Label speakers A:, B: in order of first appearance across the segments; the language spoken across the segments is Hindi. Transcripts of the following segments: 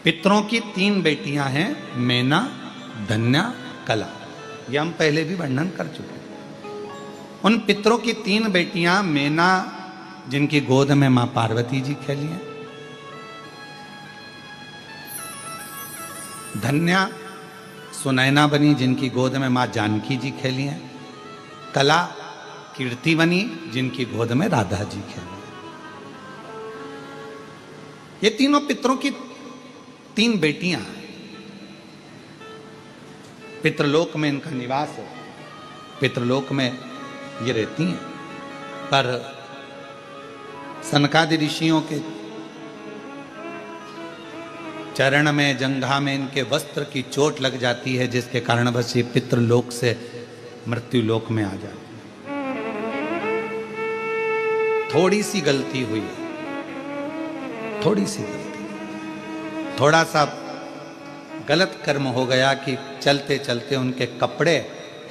A: पितरों की 3 बेटियां हैं, मेना, धन्या, कला। ये हम पहले भी वर्णन कर चुके हैं। उन पितरों की 3 बेटियां, मेना जिनकी गोद में मां पार्वती जी खेली हैं, धन्या सुनैना बनी जिनकी गोद में मां जानकी जी खेली हैं, कला कीर्ति बनी जिनकी गोद में राधा जी खेली। ये तीनों पितरों की 3 बेटियां, पितृलोक में इनका निवास है, पितृलोक में ये रहती हैं। पर सनकादि ऋषियों के चरण में, जंघा में इनके वस्त्र की चोट लग जाती है, जिसके कारण बस ये पितृलोक से मृत्युलोक में आ जाती है। थोड़ी सी गलती हुई है, थोड़ी सी गलती, थोड़ा सा गलत कर्म हो गया कि चलते चलते उनके कपड़े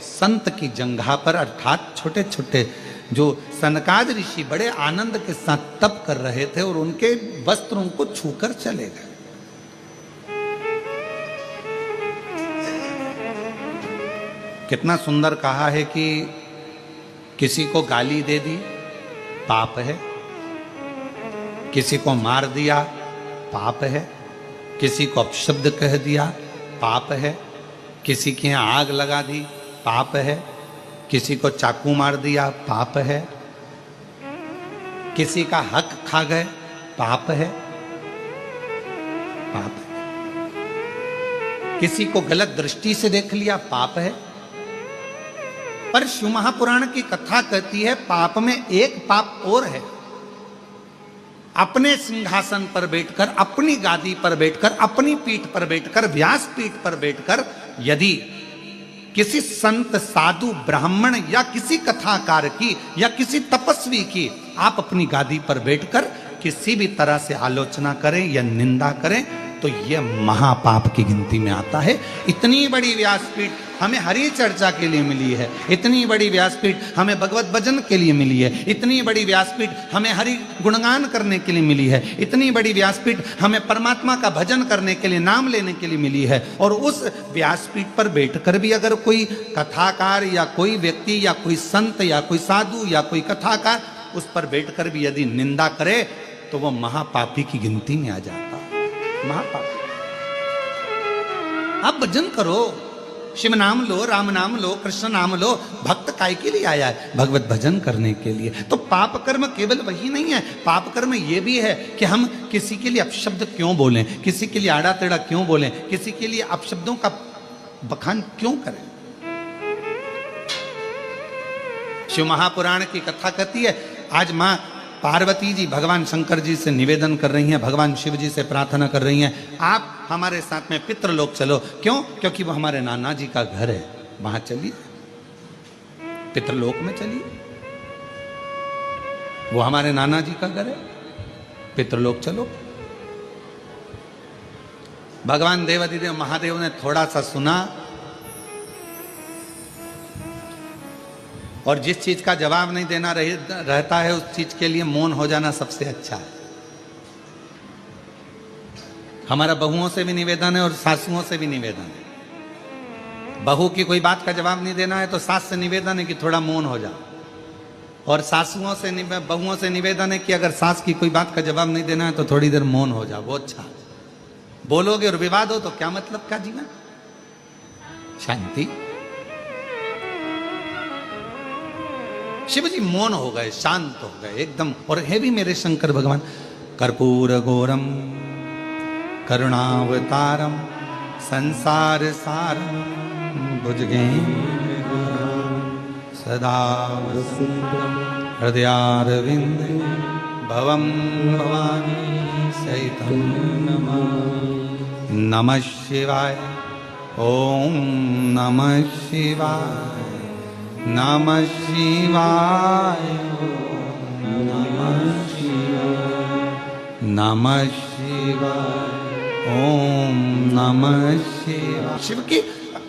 A: संत की जंघा पर, अर्थात छोटे छोटे जो सनकाद ऋषि बड़े आनंद के साथ तप कर रहे थे और उनके वस्त्रों को छूकर चले गए। कितना सुंदर कहा है कि किसी को गाली दे दी पाप है, किसी को मार दिया पाप है, किसी को अपशब्द कह दिया पाप है, किसी के यहाँ आग लगा दी पाप है, किसी को चाकू मार दिया पाप है, किसी का हक खा गए पाप है, पाप है, किसी को गलत दृष्टि से देख लिया पाप है। पर शिव महापुराण की कथा कहती है पाप में एक पाप और है, अपने सिंहासन पर बैठकर, अपनी गादी पर बैठकर, अपनी पीठ पर बैठकर, व्यास पीठ पर बैठकर यदि किसी संत, साधु, ब्राह्मण या किसी कथाकार की या किसी तपस्वी की आप अपनी गादी पर बैठकर किसी भी तरह से आलोचना करें या निंदा करें तो यह महापाप की गिनती में आता है। इतनी बड़ी व्यासपीठ हमें हरि चर्चा के लिए मिली है, इतनी बड़ी व्यासपीठ हमें भगवत भजन के लिए मिली है, इतनी बड़ी व्यासपीठ हमें हरि गुणगान करने के लिए मिली है, इतनी बड़ी व्यासपीठ हमें परमात्मा का भजन करने के लिए, नाम लेने के लिए मिली है। और उस व्यासपीठ पर बैठकर भी अगर कोई कथाकार या कोई व्यक्ति या कोई संत या कोई साधु या कोई कथाकार उस पर बैठकर भी यदि निंदा करे तो वो महापापी की गिनती में आ जाता है। महापापी। आप भजन करो, शिव नाम लो, राम नाम लो, कृष्ण नाम लो। भक्त काय के लिए आया है? भगवत भजन करने के लिए। तो पाप कर्म केवल वही नहीं है, पाप कर्म ये भी है कि हम किसी के लिए अपशब्द क्यों बोलें, किसी के लिए आड़ा टेढ़ा क्यों बोलें, किसी के लिए अपशब्दों का बखान क्यों करें। शिव महापुराण की कथा कहती है, आज मां पार्वती जी भगवान शंकर जी से निवेदन कर रही हैं, भगवान शिव जी से प्रार्थना कर रही हैं, आप हमारे साथ में पितृलोक चलो। क्यों? क्योंकि वो हमारे नाना जी का घर है, वहां चलिए, पितृलोक में चलिए। वो हमारे नाना जी का घर है, पितृलोक चलो। भगवान देवाधिदेव महादेव ने थोड़ा सा सुना और जिस चीज का जवाब नहीं देना रहता है उस चीज के लिए मौन हो जाना सबसे अच्छा है। हमारा बहुओं से भी निवेदन है और सासुओं से भी निवेदन है। बहू की कोई बात का जवाब नहीं देना है तो सास से निवेदन है कि थोड़ा मौन हो जाओ, और सासुओं से बहुओं से निवेदन है कि अगर सास की कोई बात का जवाब नहीं देना है तो थोड़ी देर मौन हो जाओ। वो अच्छा, बोलोगे और विवाद हो तो क्या मतलब का जीवन। शांति। शिव जी मौन हो गए, शांत हो गए एकदम। और है भी मेरे शंकर भगवान। कर्पूर गौरम करुणावतारम संसार सारम भुजगेन्द्र सदा हृदयारविंद भवम भवानी सहितं नमः शिवाय। ओम नमः शिवाय, नमः शिवाय, नमः शिवाय, नमः शिवाय, ओम नमः शिवाय। शिव की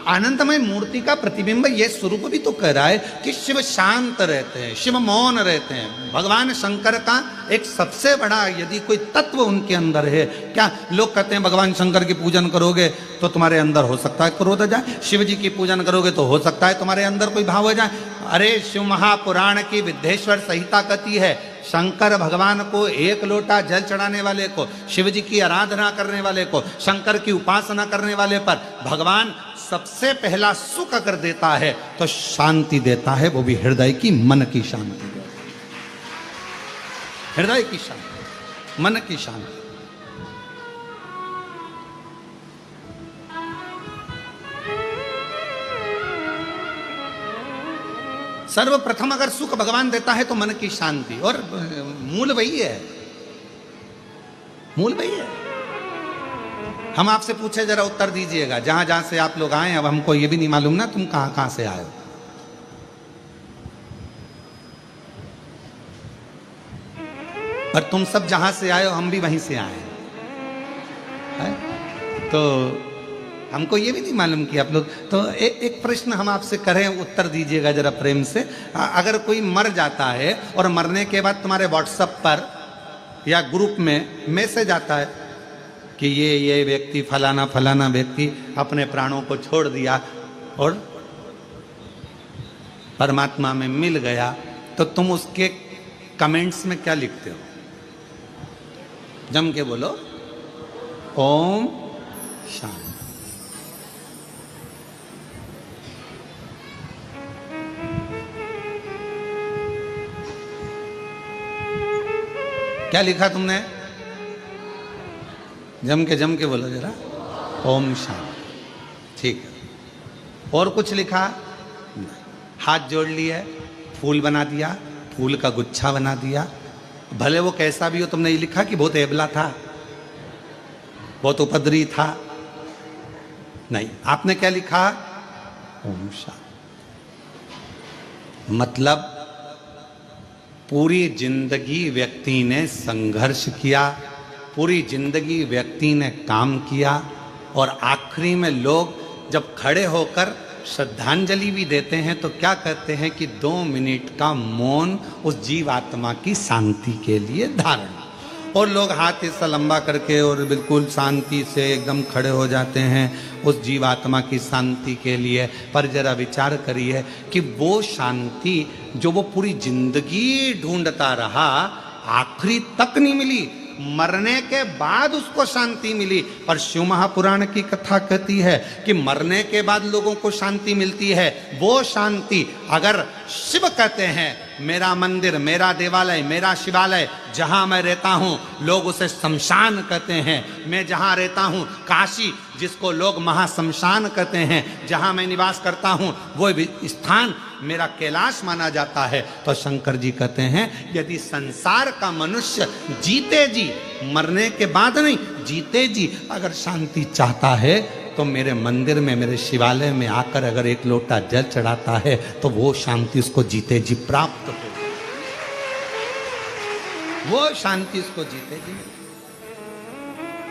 A: आनंदमय मूर्ति का प्रतिबिंब ये स्वरूप भी तो कह रहा है कि शिव शांत रहते हैं, शिव मौन रहते हैं। भगवान शंकर का एक सबसे बड़ा यदि कोई तत्व उनके अंदर है, क्या लोग कहते हैं भगवान शंकर की पूजन करोगे तो तुम्हारे अंदर हो सकता है क्रोध आ जाए, शिव जी की पूजन करोगे तो हो सकता है तुम्हारे अंदर कोई भाव आ जाए। अरे शिव महापुराण की विद्येश्वर संहिता कहती है, शंकर भगवान को एक लोटा जल चढ़ाने वाले को, शिव जी की आराधना करने वाले को, शंकर की उपासना करने वाले पर भगवान सबसे पहला सुख अगर देता है तो शांति देता है, वो भी हृदय की, मन की शांति, हृदय की शांति, मन की शांति। सर्वप्रथम अगर सुख भगवान देता है तो मन की शांति, और मूल वही है, मूल वही है। हम आपसे पूछे जरा उत्तर दीजिएगा, जहां जहां से आप लोग आए, अब हमको ये भी नहीं मालूम ना तुम कहां कहां से आए हो। पर तुम सब जहां से आए हो हम भी वहीं से आए हैं, तो हमको ये भी नहीं मालूम कि आप लोग, तो एक प्रश्न हम आपसे करें, उत्तर दीजिएगा जरा प्रेम से। अगर कोई मर जाता है और मरने के बाद तुम्हारे व्हाट्सएप पर या ग्रुप में मैसेज आता है कि ये व्यक्ति फलाना फलाना व्यक्ति अपने प्राणों को छोड़ दिया और परमात्मा में मिल गया, तो तुम उसके कमेंट्स में क्या लिखते हो? जम के बोलो, ओम शांति। क्या लिखा तुमने? जम के बोलो जरा, ओम शांति। ठीक है। और कुछ लिखा? हाथ जोड़ लिया, फूल बना दिया, फूल का गुच्छा बना दिया, भले वो कैसा भी हो। तुमने ये लिखा कि बहुत एबला था, बहुत उपद्रवी था? नहीं, आपने क्या लिखा? ओम शांति। मतलब पूरी जिंदगी व्यक्ति ने संघर्ष किया, पूरी जिंदगी व्यक्ति ने काम किया, और आखिरी में लोग जब खड़े होकर श्रद्धांजलि भी देते हैं तो क्या कहते हैं कि 2 मिनट का मौन उस जीवात्मा की शांति के लिए धारण। और लोग हाथ ऐसा लंबा करके और बिल्कुल शांति से एकदम खड़े हो जाते हैं उस जीवात्मा की शांति के लिए। पर जरा विचार करिए कि वो शांति जो वो पूरी जिंदगी ढूंढता रहा, आखिरी तक नहीं मिली, मरने के बाद उसको शांति मिली। पर शिव महापुराण की कथा कहती है कि मरने के बाद लोगों को शांति मिलती है। वो शांति अगर शिव कहते हैं, मेरा मंदिर, मेरा देवालय, मेरा शिवालय जहां मैं रहता हूं, लोग उसे शमशान कहते हैं। मैं जहां रहता हूं काशी, जिसको लोग महाशमशान कहते हैं, जहां मैं निवास करता हूं वो स्थान मेरा कैलाश माना जाता है। तो शंकर जी कहते हैं, यदि संसार का मनुष्य जीते जी, मरने के बाद नहीं, जीते जी अगर शांति चाहता है तो मेरे मंदिर में, मेरे शिवालय में आकर अगर एक लोटा जल चढ़ाता है तो वो शांति उसको जीते जी प्राप्त हो, वो शांति उसको जीते जी।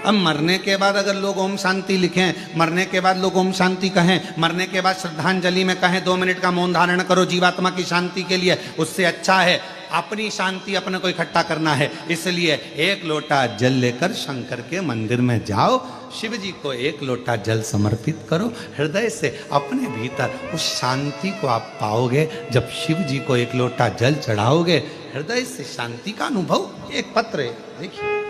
A: अब मरने के बाद अगर लोग ओम शांति लिखें, मरने के बाद लोग ओम शांति कहें, मरने के बाद श्रद्धांजलि में कहें 2 मिनट का मौन धारण करो जीवात्मा की शांति के लिए, उससे अच्छा है अपनी शांति अपने को इकट्ठा करना है। इसलिए एक लोटा जल लेकर शंकर के मंदिर में जाओ, शिव जी को एक लोटा जल समर्पित करो, हृदय से अपने भीतर उस शांति को आप पाओगे। जब शिव जी को एक लोटा जल चढ़ाओगे, हृदय से शांति का अनुभव। एक पत्र है, देखिए,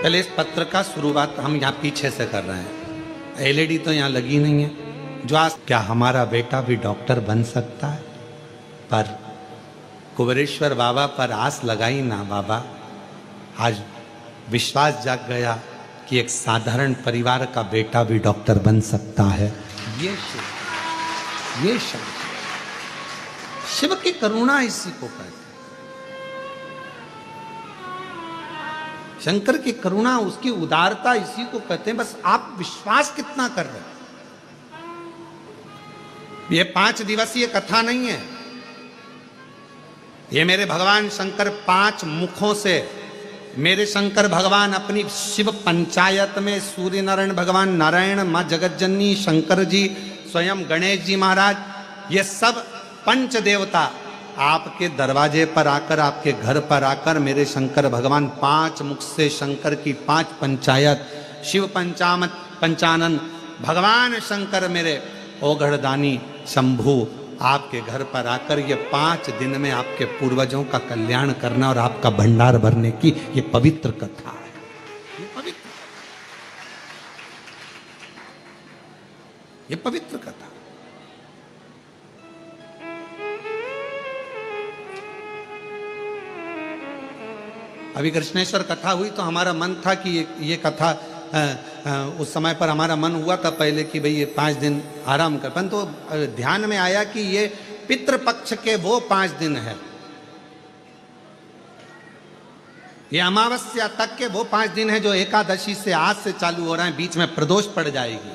A: पहले इस पत्र का शुरुआत हम यहाँ पीछे से कर रहे हैं। एलईडी तो यहाँ लगी नहीं है। जो आज, क्या हमारा बेटा भी डॉक्टर बन सकता है? पर कुबेरेश्वर बाबा पर आस लगाई ना बाबा, आज विश्वास जाग गया कि एक साधारण परिवार का बेटा भी डॉक्टर बन सकता है। ये शिव की करुणा इसी को कहते हैं। शंकर की करुणा, उसकी उदारता इसी को कहते हैं। बस आप विश्वास कितना कर रहे हैं, ये 5 दिवसीय कथा नहीं है। ये मेरे भगवान शंकर 5 मुखों से, मेरे शंकर भगवान अपनी शिव पंचायत में सूर्य नारायण भगवान, नारायण, माँ जगतजननी, शंकर जी, स्वयं गणेश जी महाराज, ये सब पंच देवता आपके दरवाजे पर आकर, आपके घर पर आकर मेरे शंकर भगवान 5 मुख से शंकर की 5 पंचायत, शिव पंचानन भगवान शंकर मेरे ओघड़दानी शंभु आपके घर पर आकर ये 5 दिन में आपके पूर्वजों का कल्याण करना और आपका भंडार भरने की ये पवित्र कथा है। ये पवित्र, ये पवित्र कथा। अभी कृष्णेश्वर कथा हुई तो हमारा मन था कि ये कथा उस समय पर हमारा मन हुआ था पहले कि भाई ये 5 दिन आराम कर, परंतु तो ध्यान में आया कि ये पितृपक्ष के वो 5 दिन है, ये अमावस्या तक के वो 5 दिन है जो एकादशी से आज से चालू हो रहे हैं। बीच में प्रदोष पड़ जाएगी,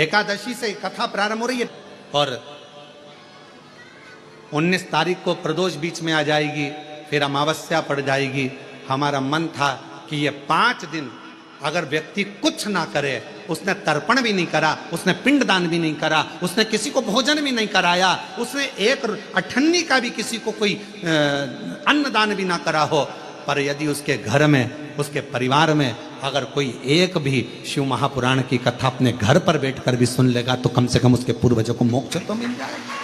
A: एकादशी से कथा प्रारंभ हो रही है और 19 तारीख को प्रदोष बीच में आ जाएगी, फिर अमावस्या पड़ जाएगी। हमारा मन था कि ये 5 दिन अगर व्यक्ति कुछ ना करे, उसने तर्पण भी नहीं करा, उसने पिंडदान भी नहीं करा, उसने किसी को भोजन भी नहीं कराया, उसने एक अठन्नी का भी किसी को कोई अन्नदान भी ना करा हो, पर यदि उसके घर में, उसके परिवार में अगर कोई एक भी शिव महापुराण की कथा अपने घर पर बैठकर भी सुन लेगा तो कम से कम उसके पूर्वजों को मोक्ष तो मिल जाएगा।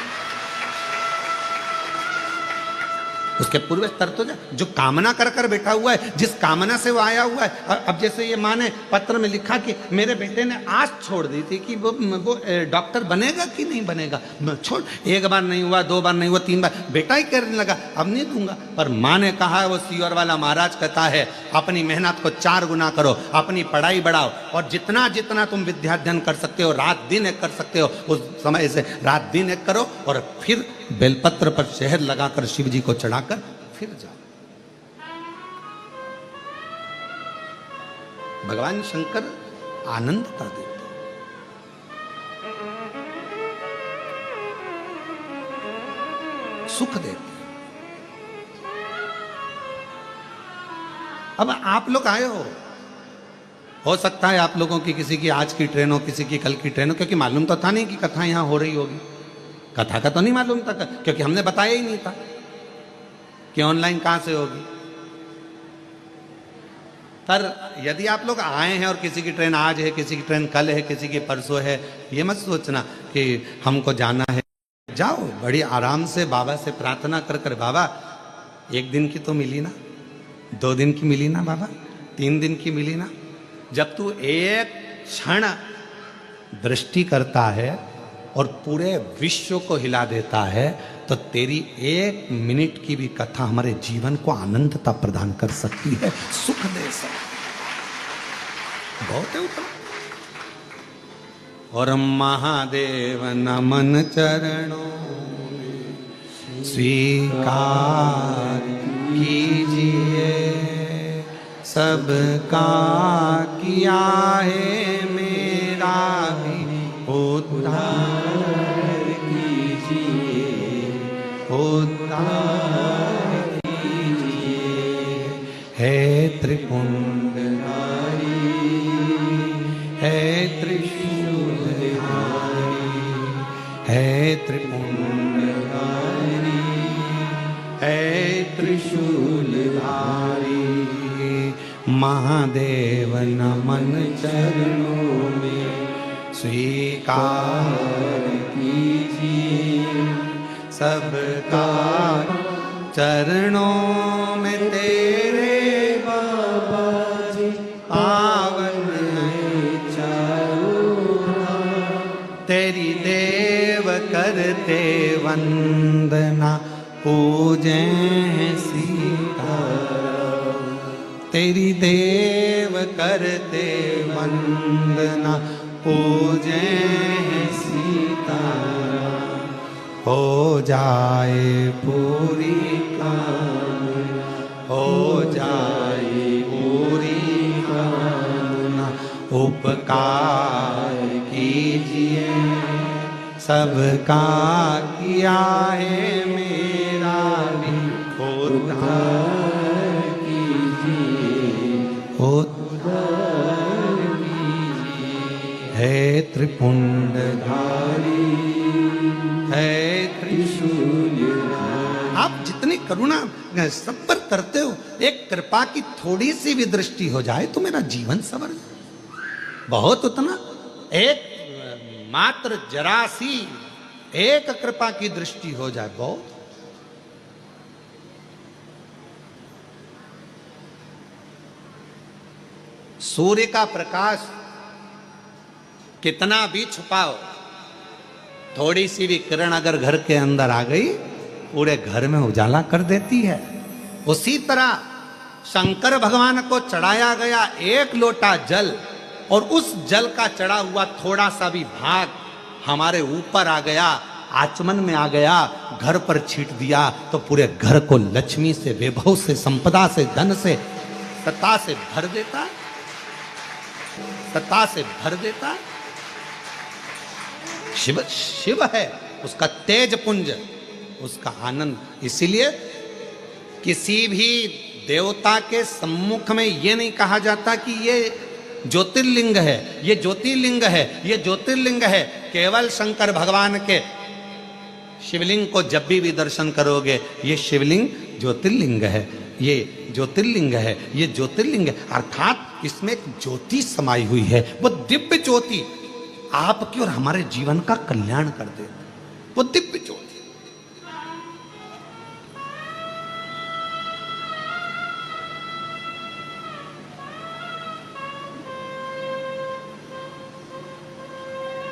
A: उसके पूर्वज तर तो जो कामना कर कर बैठा हुआ है, जिस कामना से वो आया हुआ है। अब जैसे ये माँ ने पत्र में लिखा कि मेरे बेटे ने आस छोड़ दी थी कि वो डॉक्टर बनेगा कि नहीं बनेगा, छोड़, 1 बार नहीं हुआ, 2 बार नहीं हुआ, 3 बार, बेटा ही करने लगा, अब नहीं दूंगा। पर माँ ने कहा, वो सीवर वाला महाराज कहता है, अपनी मेहनत को 4 गुना करो, अपनी पढ़ाई बढ़ाओ और जितना जितना तुम विद्याध्ययन कर सकते हो, रात दिन एक कर सकते हो, उस समय से रात दिन एक करो और फिर बेलपत्र पर शहद लगाकर शिव जी को चढ़ाकर फिर जाओ। भगवान शंकर आनंदता देते, सुख देते। अब आप लोग आए हो सकता है आप लोगों की किसी की आज की ट्रेन हो, किसी की कल की ट्रेन हो, क्योंकि मालूम तो था नहीं कि कथा यहां हो रही होगी। कथा का तो नहीं मालूम था, क्योंकि हमने बताया ही नहीं था कि ऑनलाइन कहां से होगी। पर यदि आप लोग आए हैं और किसी की ट्रेन आज है, किसी की ट्रेन कल है, किसी की परसों है, ये मत सोचना कि हमको जाना है। जाओ बड़ी आराम से बाबा से प्रार्थना कर कर, बाबा 1 दिन की तो मिली ना, 2 दिन की मिली ना बाबा, 3 दिन की मिली ना। जब तू एक क्षण दृष्टि करता है और पूरे विश्व को हिला देता है तो तेरी 1 मिनट की भी कथा हमारे जीवन को आनंदता प्रदान कर सकती है, सुख दे सकती है। बहुत है ऊपर। और महादेव नमन चरणों में स्वीकार कीजिए, सबका किया है मेरा भी उद्धार कीजिए, उद्धार कीजिए। है त्रिपुंडधारी, है त्रिशूलधारी, है त्रिपुंडधारी, है त्रिशूलधारी। महादेव नमन चरणों में स्वीकार कीजिए, सबका चरणों में तेरे बाबा जी पावन है चारों, तेरी देव करते वंदना पूजे सीताराम, तेरी देव करते वंदना पूजे सीताराम। हो जाए पूरी कामना, हो जाए पूरी कामना, उपकार कीजिए सबका किया है मेरा भी उद्धार है त्रिपुंडधारी है त्रिशूल। आप जितनी करुणा सब पर करते हो, एक कृपा की थोड़ी सी भी दृष्टि हो जाए तो मेरा जीवन सवर जाए। बहुत उतना एक मात्र जरा सी एक कृपा की दृष्टि हो जाए बहुत। सूर्य का प्रकाश कितना भी छुपाओ, थोड़ी सी भी किरण अगर घर के अंदर आ गई पूरे घर में उजाला कर देती है। उसी तरह शंकर भगवान को चढ़ाया गया एक लोटा जल और उस जल का चढ़ा हुआ थोड़ा सा भी भाग हमारे ऊपर आ गया, आचमन में आ गया, घर पर छीट दिया तो पूरे घर को लक्ष्मी से, वैभव से, संपदा से, धन से, सत्ता से भर देता, सत्ता से भर देता। शिव शिव है, उसका तेज पुंज, उसका आनंद। इसीलिए किसी भी देवता के सम्मुख में ये नहीं कहा जाता कि ये ज्योतिर्लिंग है, ये ज्योतिर्लिंग है, ये ज्योतिर्लिंग है। केवल शंकर भगवान के शिवलिंग को जब भी दर्शन करोगे ये शिवलिंग ज्योतिर्लिंग है, ये ज्योतिर्लिंग है, ये ज्योतिर्लिंग है। अर्थात इसमें एक ज्योति समाई हुई है, वो दिव्य ज्योति आपके और हमारे जीवन का कल्याण कर दे, वो दिव्य ज्योति।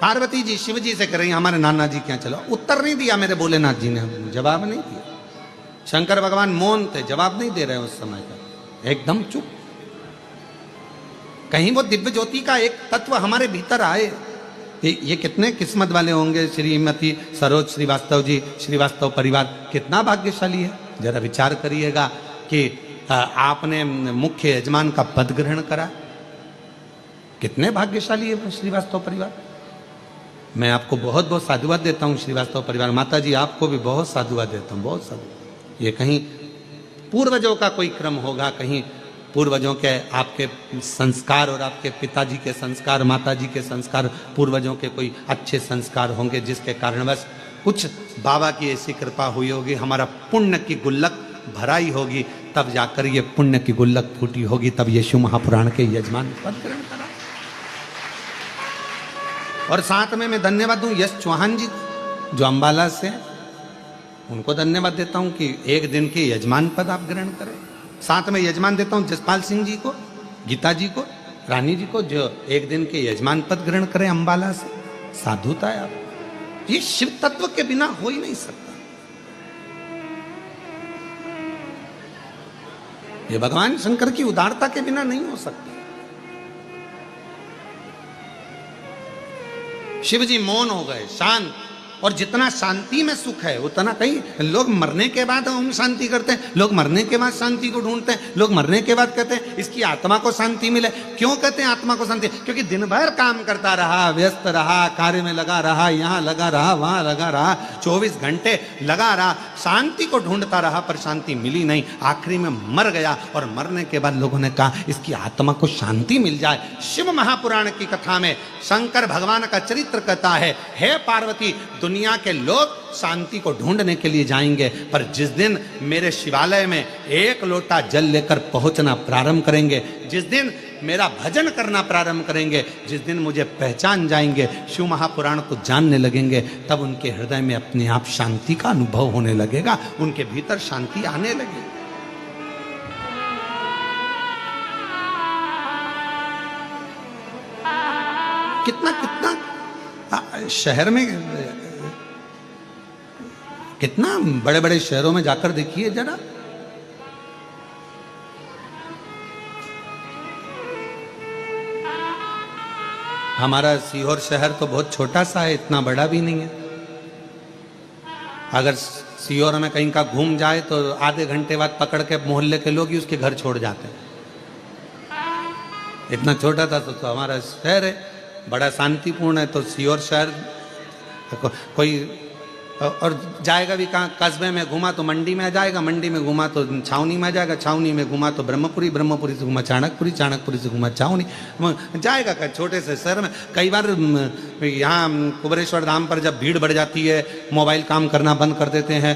A: पार्वती जी शिव जी से कह रही हमारे नाना जी क्या चलो। उत्तर नहीं दिया मेरे भोलेनाथ जी ने, जवाब नहीं दिया। शंकर भगवान मौन थे, जवाब नहीं दे रहे उस समय का, एकदम चुप। कहीं वो दिव्य ज्योति का एक तत्व हमारे भीतर आए। ये कितने किस्मत वाले होंगे श्रीमती सरोज श्रीवास्तव जी, श्रीवास्तव परिवार कितना भाग्यशाली है। जरा विचार करिएगा कि आपने मुख्य यजमान का पद ग्रहण करा, कितने भाग्यशाली है श्रीवास्तव परिवार। मैं आपको बहुत बहुत साधुवाद देता हूँ श्रीवास्तव परिवार। माता जी आपको भी बहुत साधुवाद देता हूँ, बहुत साधुवाद। ये कहीं पूर्वजों का कोई क्रम होगा, कहीं पूर्वजों के आपके संस्कार और आपके पिताजी के संस्कार, माताजी के संस्कार, पूर्वजों के कोई अच्छे संस्कार होंगे जिसके कारणवश कुछ बाबा की ऐसी कृपा हुई होगी, हमारा पुण्य की गुल्लक भराई होगी, तब जाकर ये पुण्य की गुल्लक फूटी होगी, तब यीशु महापुराण के यजमान पद ग्रहण करा। और साथ में मैं धन्यवाद दूं यश चौहान जी जो अंबाला से, उनको धन्यवाद देता हूं कि एक दिन के यजमान पद आप ग्रहण करें। साथ में यजमान देता हूं जसपाल सिंह जी को, गीता जी को, रानी जी को, जो एक दिन के यजमान पद ग्रहण करें अंबाला से। साधुता है आप, ये शिव तत्व के बिना हो ही नहीं सकता। ये भगवान शंकर की उदारता के बिना नहीं हो सकता। शिव जी मौन हो गए, शांत। और जितना शांति में सुख है उतना, कहीं लोग मरने के बाद ओम शांति करते हैं, लोग मरने के बाद शांति को ढूंढते हैं, लोग मरने के बाद कहते हैं इसकी आत्मा को शांति मिले। क्यों कहते हैं आत्मा को शांति? क्योंकि दिन भर काम करता रहा, व्यस्त रहा, कार्य में लगा रहा, यहाँ लगा रहा, वहां लगा रहा, 24 घंटे लगा रहा, शांति को ढूंढता रहा पर शांति मिली नहीं, आखिरी में मर गया। और मरने के बाद लोगों ने कहा इसकी आत्मा को शांति मिल जाए। शिव महापुराण की कथा में शंकर भगवान का चरित्र कहता है, हे पार्वती, दुनिया के लोग शांति को ढूंढने के लिए जाएंगे, पर जिस दिन मेरे शिवालय में एक लोटा जल लेकर पहुंचना प्रारंभ करेंगे, जिस दिन मेरा भजन करना प्रारंभ करेंगे, जिस दिन मुझे पहचान जाएंगे, शिव महापुराण को जानने लगेंगे, तब उनके हृदय में अपने आप शांति का अनुभव होने लगेगा, उनके भीतर शांति आने लगेगी। कितना कितना शहर में, कितना बड़े बड़े शहरों में जाकर देखिए जरा, हमारा सीहोर शहर तो बहुत छोटा सा है, इतना बड़ा भी नहीं है। अगर सीहोर में कहीं का घूम जाए तो आधे घंटे बाद पकड़ के मोहल्ले के लोग ही उसके घर छोड़ जाते हैं। इतना छोटा था तो हमारा शहर है, बड़ा शांतिपूर्ण है। तो सीहोर शहर कोई और जाएगा भी कहाँ, कस्बे में घुमा तो मंडी में आ जाएगा, मंडी में घुमा तो छावनी में आ जाएगा, छावनी में घुमा तो ब्रह्मपुरी, ब्रह्मपुरी से घुमा चाणकपुरी, चाणकपुरी से घुमा छावनी, जाएगा का छोटे से शहर में। कई बार यहाँ कुबेरेश्वर धाम पर जब भीड़ बढ़ जाती है, मोबाइल काम करना बंद कर देते हैं।